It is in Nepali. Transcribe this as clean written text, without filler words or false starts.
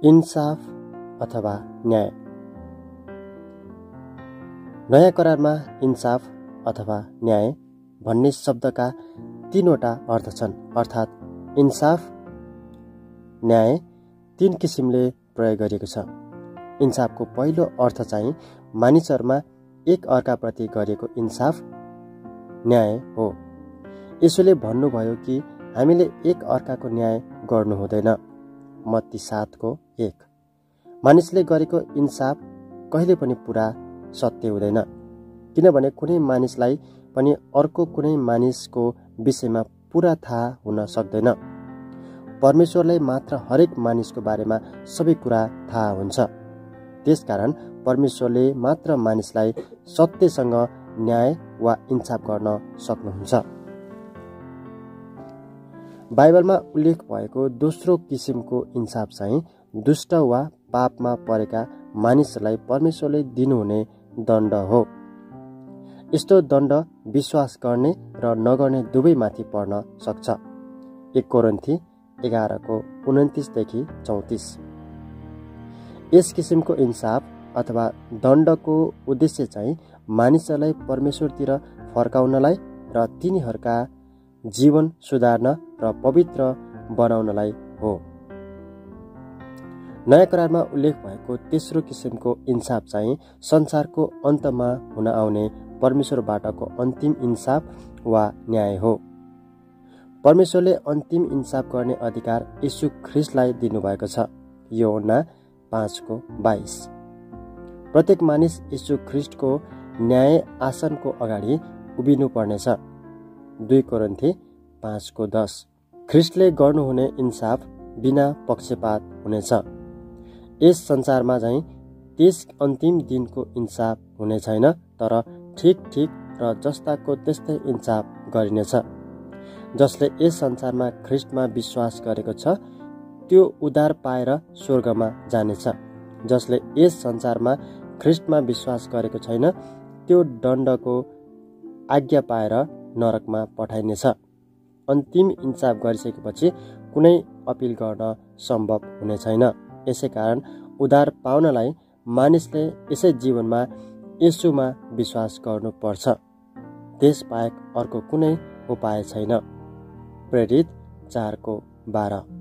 इन्साफ अथवा न्याय। नयाँ करारमा इन्साफ अथवा न्याय भन्ने शब्दका तीनवटा अर्थ छन्, अर्थात् इन्साफ, न्याय तीन किसिमले प्रयोग गरिएको छ। इन्साफको पहिलो अर्थ चाहिँ मानिसहरूमा एक अर्काप्रति गरिएको इन्साफ, न्याय हो। यसोले भन्नुभयो कि हामीले एक अर्काको न्याय गर्नु हुँदैन। मत्ती 7:1। मानिसले गरेको इन्साफ कहिले पनि पुरा सत्य हुँदैन, किनभने कुनै मानिसलाई पनि अर्को कुनै मानिसको विषयमा पुरा थाहा हुन सक्दैन। परमेश्वरलाई मात्र हरेक मानिसको बारेमा सबै कुरा थाहा हुन्छ। त्यसकारण परमेश्वरले मात्र मानिसलाई सत्यसँग न्याय वा इन्साफ गर्न सक्नुहुन्छ। बाइबलमा उल्लेख भएको दोस्रो किसिमको इन्साफ चाहिँ दुष्ट वा पापमा परेका मानिसहरूलाई परमेश्वरले दिनुहुने दण्ड हो। यस्तो दण्ड विश्वास गर्ने र नगर्ने दुवैमाथि पर्न सक्छ। 1 कोरिन्थी 11:29-34। यस किसिमको इन्साफ अथवा दण्डको उद्देश्य चाहिँ मानिसहरूलाई परमेश्वरतिर फर्काउनलाई र तिनीहरूका जीवन सुधार्न र पवित्र बनाउनलाई हो। नयाँ करारमा उल्लेख भएको तेस्रो किसिमको इन्साफ चाहिँ संसारको अन्तमा हुन आउने परमेश्वरबाटको अन्तिम इन्साफ वा न्याय हो। परमेश्वरले अन्तिम इन्साफ गर्ने अधिकार यीशु ख्रीष्टलाई दिनुभएको छ। यूहन्ना 5:22। प्रत्येक मानिस यीशु ख्रीष्टको न्याय आसनको अगाडि उभिनु पर्नेछ। 2 कोरिन्थी 5:10। ख्रीष्टले गर्नुहुने इन्साफ बिना पक्षपात हुनेछ। यस संसारमा चाहिँ त्यस अन्तिम दिनको इन्साफ हुने छैन, तर ठिक र जस्ताको त्यस्तै इन्साफ गरिनेछ। जसले यस संसारमा ख्रीष्टमा विश्वास गरेको छ त्यो उद्धार पाएर स्वर्गमा जानेछ। जसले यस संसारमा ख्रीष्टमा विश्वास गरेको छैन त्यो दण्डको आज्ञा पाएर नरकमा पठाइनेछ। अन्तिम इन्साफ गरिसकेपछि कुनै अपिल गर्न सम्भव हुने छैन। यसैकारण उद्धार पाउनलाई मानिसले यसै जीवनमा येशूमा विश्वास गर्नुपर्छ। त्यसबाहेक अर्को कुनै उपाय छैन। प्रेरित 4:12।